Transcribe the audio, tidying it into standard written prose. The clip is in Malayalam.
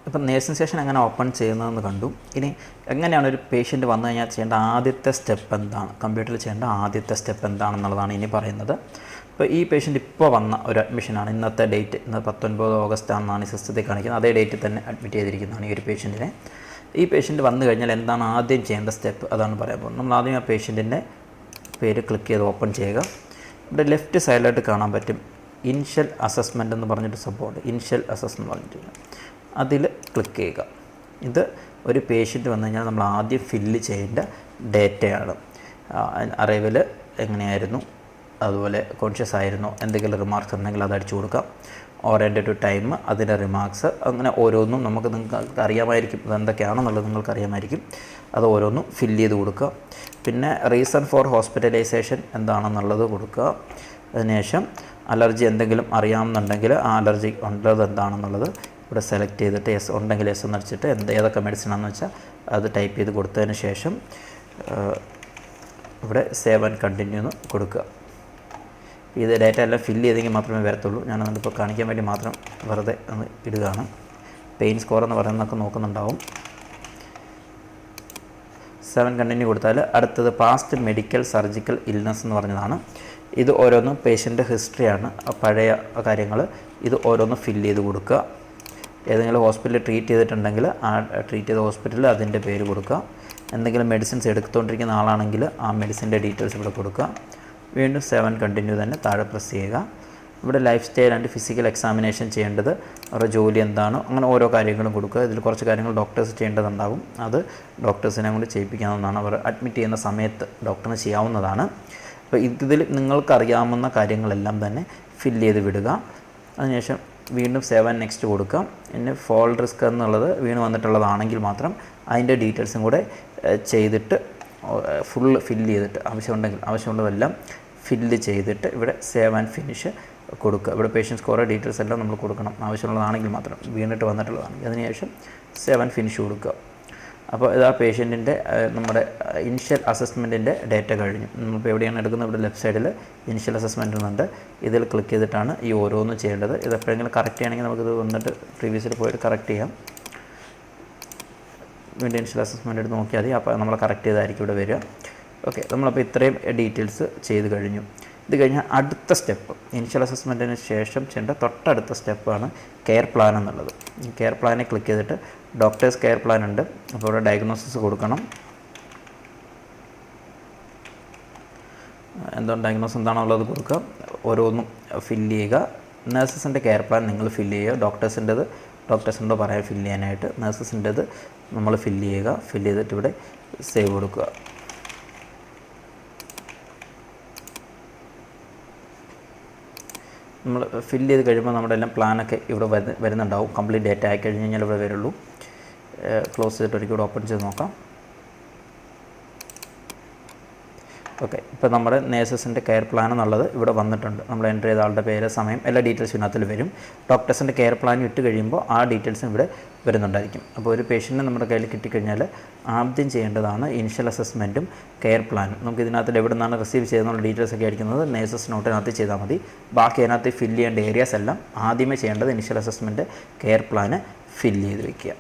ഇപ്പം നേഴ്സിംഗ് സ്റ്റേഷൻ എങ്ങനെ ഓപ്പൺ ചെയ്യുന്നതെന്ന് കണ്ടു. ഇനി എങ്ങനെയാണ് ഒരു പേഷ്യൻറ്റ് വന്നു കഴിഞ്ഞാൽ ചെയ്യേണ്ട ആദ്യത്തെ സ്റ്റെപ്പ് എന്താണ്, കമ്പ്യൂട്ടറിൽ ചെയ്യേണ്ട ആദ്യത്തെ സ്റ്റെപ്പ് എന്താണെന്നുള്ളതാണ് ഇനി പറയുന്നത്. ഇപ്പോൾ ഈ പേഷ്യൻറ്റ് ഇപ്പോൾ വന്ന ഒരു അഡ്മിഷനാണ്. ഇന്നത്തെ ഡേറ്റ്, ഇന്ന് 19 ഓഗസ്റ്റ് ആണെന്നാണ് ഈ സിസ്റ്റത്തിൽ കാണിക്കുന്നത്. അതേ ഡേറ്റിൽ തന്നെ അഡ്മിറ്റ് ചെയ്തിരിക്കുന്നതാണ് ഈ ഒരു പേഷ്യൻറ്റിനെ. ഈ പേഷ്യൻറ്റ് വന്നു കഴിഞ്ഞാൽ എന്താണ് ആദ്യം ചെയ്യേണ്ട സ്റ്റെപ്പ്, അതാണ് പറയാൻ പോകുന്നത്. നമ്മൾ ആദ്യം ആ പേഷ്യൻറ്റിൻ്റെ പേര് ക്ലിക്ക് ചെയ്ത് ഓപ്പൺ ചെയ്യുക. ഇവിടെ ലെഫ്റ്റ് സൈഡിലായിട്ട് കാണാൻ പറ്റും ഇനിഷ്യൽ അസസ്മെൻ്റ് എന്ന് പറഞ്ഞിട്ട് സംഭവമുണ്ട്. ഇനിഷ്യൽ അസസ്മെൻ്റ് പറഞ്ഞിട്ടില്ല, അതിൽ ക്ലിക്ക് ചെയ്യുക. ഇത് ഒരു പേഷ്യൻറ്റ് വന്നു കഴിഞ്ഞാൽ നമ്മൾ ആദ്യം ഫില്ല് ചെയ്യേണ്ട ഡേറ്റയാണ്. അറൈവൽ എങ്ങനെയായിരുന്നു, അതുപോലെ കോൺഷ്യസ് ആയിരുന്നോ, എന്തെങ്കിലും റിമാർക്സ് ഉണ്ടെങ്കിൽ അത് അടിച്ചു കൊടുക്കാം. ഓറിയൻറ്റഡ് ടു ടൈം, അതിൻ്റെ റിമാർക്സ്, അങ്ങനെ ഓരോന്നും നിങ്ങൾക്ക് അറിയാമായിരിക്കും, അതെന്തൊക്കെയാണെന്നുള്ളത് നിങ്ങൾക്ക് അറിയാമായിരിക്കും. അത് ഓരോന്നും ഫില്ല് ചെയ്ത് കൊടുക്കുക. പിന്നെ റീസൺ ഫോർ ഹോസ്പിറ്റലൈസേഷൻ എന്താണെന്നുള്ളത് കൊടുക്കുക. അതിനുശേഷം അലർജി എന്തെങ്കിലും അറിയാമെന്നുണ്ടെങ്കിൽ ആ അലർജി ഉള്ളത് എന്താണെന്നുള്ളത് ഇവിടെ സെലക്ട് ചെയ്തിട്ട് എസ് ഉണ്ടെങ്കിൽ എസ് എന്ന് വെച്ചിട്ട് ഏതൊക്കെ മെഡിസിനാണെന്ന് വെച്ചാൽ അത് ടൈപ്പ് ചെയ്ത് കൊടുത്തതിന് ശേഷം ഇവിടെ സേവ് ആൻഡ് കണ്ടിന്യൂ എന്ന് കൊടുക്കുക. ഇത് ഡേറ്റ എല്ലാം ഫില്ല് ചെയ്തെങ്കിൽ മാത്രമേ വരത്തുള്ളൂ. ഞാനതിപ്പോൾ കാണിക്കാൻ വേണ്ടി മാത്രം വെറുതെ ഒന്ന് ഇടുകയാണ്. പെയിൻ സ്കോർ എന്ന് പറയുന്നതൊക്കെ നോക്കുന്നുണ്ടാവും. 7 കണ്ടിന്യൂ കൊടുത്താൽ അടുത്തത് പാസ്റ്റ് മെഡിക്കൽ സർജിക്കൽ ഇൽനെസ് എന്ന് പറഞ്ഞതാണ്. ഇത് ഓരോന്നും പേഷ്യൻ്റ് ഹിസ്റ്ററിയാണ്, പഴയ കാര്യങ്ങൾ. ഇത് ഓരോന്നും ഫില്ല് ചെയ്ത് കൊടുക്കുക. ഏതെങ്കിലും ഹോസ്പിറ്റലിൽ ട്രീറ്റ് ചെയ്തിട്ടുണ്ടെങ്കിൽ ആ ട്രീറ്റ് ചെയ്ത ഹോസ്പിറ്റലിൽ അതിൻ്റെ പേര് കൊടുക്കുക. എന്തെങ്കിലും മെഡിസിൻസ് എടുത്തുകൊണ്ടിരിക്കുന്ന ആളാണെങ്കിൽ ആ മെഡിസിൻ്റെ ഡീറ്റെയിൽസ് ഇവിടെ കൊടുക്കുക. വീണ്ടും 7 കണ്ടിന്യൂ തന്നെ താഴെ പ്രസ് ചെയ്യുക. ഇവിടെ life style and physical examination ചെയ്യേണ്ടത്, അവരുടെ ജോലി എന്താണ്, അങ്ങനെ ഓരോ കാര്യങ്ങളും കൊടുക്കുക. ഇതിൽ കുറച്ച് കാര്യങ്ങൾ ഡോക്ടേഴ്സ് ചെയ്യേണ്ടതുണ്ടാകും, അത് ഡോക്ടേഴ്സിനെ കൊണ്ട് ചെയ്യിപ്പിക്കാവുന്നതാണ്. അവർ അഡ്മിറ്റ് ചെയ്യുന്ന സമയത്ത് ഡോക്ടറിന് ചെയ്യാവുന്നതാണ്. അപ്പോൾ ഇതിൽ നിങ്ങൾക്കറിയാവുന്ന കാര്യങ്ങളെല്ലാം തന്നെ ഫില്ല് ചെയ്ത് വിടുക. അതിനുശേഷം വീണ്ടും 7 നെക്സ്റ്റ് കൊടുക്കാം. പിന്നെ ഫോൾ റിസ്ക് എന്നുള്ളത് വീണ് വന്നിട്ടുള്ളതാണെങ്കിൽ മാത്രം അതിൻ്റെ ഡീറ്റെയിൽസും കൂടെ ചെയ്തിട്ട് ഫുള്ള് ഫില്ല് ചെയ്തിട്ട് ആവശ്യമുള്ളതെല്ലാം ഫില്ല് ചെയ്തിട്ട് ഇവിടെ സേവ് ആൻഡ് ഫിനിഷ് കൊടുക്കുക. ഇവിടെ പേഷ്യൻ്റ് സ്കോർ ഡീറ്റെയിൽസ് എല്ലാം നമ്മൾ കൊടുക്കണം, ആവശ്യമുള്ളതാണെങ്കിൽ മാത്രം. വീണിട്ട് വന്നിട്ടുള്ളതാണെങ്കിൽ അതിനുശേഷം സേവ് ആൻഡ് ഫിനിഷ് കൊടുക്കുക. അപ്പോൾ ഇത് ആ പേഷ്യൻറ്റിൻ്റെ നമ്മുടെ ഇനിഷ്യൽ അസസ്മെൻറ്റിൻ്റെ ഡേറ്റ കഴിഞ്ഞു. നമ്മളിപ്പോൾ എവിടെയാണ് എടുക്കുന്നത്, ഇവിടെ ലെഫ്റ്റ് സൈഡിൽ ഇനിഷ്യൽ അസസ്മെൻറ്റ് എന്നുണ്ട്. ഇതിൽ ക്ലിക്ക് ചെയ്തിട്ടാണ് ഈ ഓരോന്നും ചെയ്യേണ്ടത്. ഇത് എപ്പോഴെങ്കിലും കറക്റ്റ് ചെയ്യണമെങ്കിൽ നമുക്കിത് വന്നിട്ട് പ്രീവിയസിൽ പോയിട്ട് കറക്റ്റ് ചെയ്യാം. വീണ്ടും ഇനിഷ്യൽ അസസ്മെൻറ്റ് എടുത്ത് നോക്കിയാൽ മതി. അപ്പോൾ നമ്മൾ കറക്റ്റ് ചെയ്തായിരിക്കും ഇവിടെ വരിക. ഓക്കെ, നമ്മളപ്പോൾ ഇത്രയും ഡീറ്റെയിൽസ് ചെയ്ത് കഴിഞ്ഞു. ഇത് കഴിഞ്ഞാൽ അടുത്ത സ്റ്റെപ്പ്, ഇനിഷ്യൽ അസസ്മെൻറ്റിന് ശേഷം ചെയ്യേണ്ട തൊട്ടടുത്ത സ്റ്റെപ്പാണ് കെയർ പ്ലാൻ എന്നുള്ളത്. ഈ കെയർ പ്ലാനെ ക്ലിക്ക് ചെയ്തിട്ട് ഡോക്ടേഴ്സ് കെയർ പ്ലാൻ ഉണ്ട്. അപ്പോൾ ഇവിടെ ഡയഗ്നോസിസ് കൊടുക്കണം. ഡയഗ്നോസ് എന്താണുള്ളത് കൊടുക്കുക. ഓരോന്നും ഫില്ല് ചെയ്യുക. നഴ്സസിൻ്റെ കെയർ പ്ലാൻ നിങ്ങൾ ഫില്ല് ചെയ്യുക. ഡോക്ടേഴ്സിൻ്റെ പറയാൻ ഫില്ല് ചെയ്യാനായിട്ട്. നഴ്സസിൻ്റെത് നമ്മൾ ഫില്ല് ചെയ്യുക. ഫില്ല് ചെയ്തിട്ട് ഇവിടെ സേവ് കൊടുക്കുക. നമ്മൾ ഫില്ല് ചെയ്ത് കഴിയുമ്പോൾ നമ്മുടെ എല്ലാം പ്ലാനൊക്കെ ഇവിടെ വരുന്നുണ്ടാവും. കംപ്ലീറ്റ് ഡേറ്റ ആയി കഴിഞ്ഞ് കഴിഞ്ഞാൽ ഇവിടെ വരുള്ളൂ. ക്ലോസ് ചെയ്തിട്ട് ഒരിക്കലും ഓപ്പൺ ചെയ്ത് നോക്കാം. ഓക്കെ, ഇപ്പോൾ നമ്മുടെ നേഴ്സസിൻ്റെ കെയർ പ്ലാൻ എന്നുള്ളത് ഇവിടെ വന്നിട്ടുണ്ട്. നമ്മൾ എൻ്റർ ചെയ്ത ആളുടെ പേര്, സമയം, എല്ലാ ഡീറ്റെയിൽസും ഇതിനകത്തിൽ വരും. ഡോക്ടേഴ്സിൻ്റെ കെയർ പ്ലാൻ ഇട്ട് കഴിയുമ്പോൾ ആ ഡീറ്റെയിൽസും ഇവിടെ വരുന്നുണ്ടായിരിക്കും. അപ്പോൾ ഒരു പേഷ്യൻറ്റിനെ നമ്മുടെ കയ്യിൽ കിട്ടിക്കഴിഞ്ഞാൽ ആദ്യം ചെയ്യേണ്ടതാണ് ഇനിഷ്യൽ അസസ്മെൻറ്റും കെയർ പ്ലാനും. നമുക്ക് ഇതിനകത്ത് എവിടെ നിന്നാണ് റിസീവ് ചെയ്തെന്നുള്ള ഡീറ്റെയിൽസ് ഒക്കെ അടിക്കുന്നത് നേഴ്സസ് നോട്ടിനകത്ത് ചെയ്താൽ മതി. ബാക്കി അതിനകത്ത് ഫില്ല് ചെയ്യേണ്ട ഏരിയാസ് എല്ലാം ആദ്യമേ ചെയ്യേണ്ടത് initial assessment, care plan fill ചെയ്ത് വയ്ക്കുക.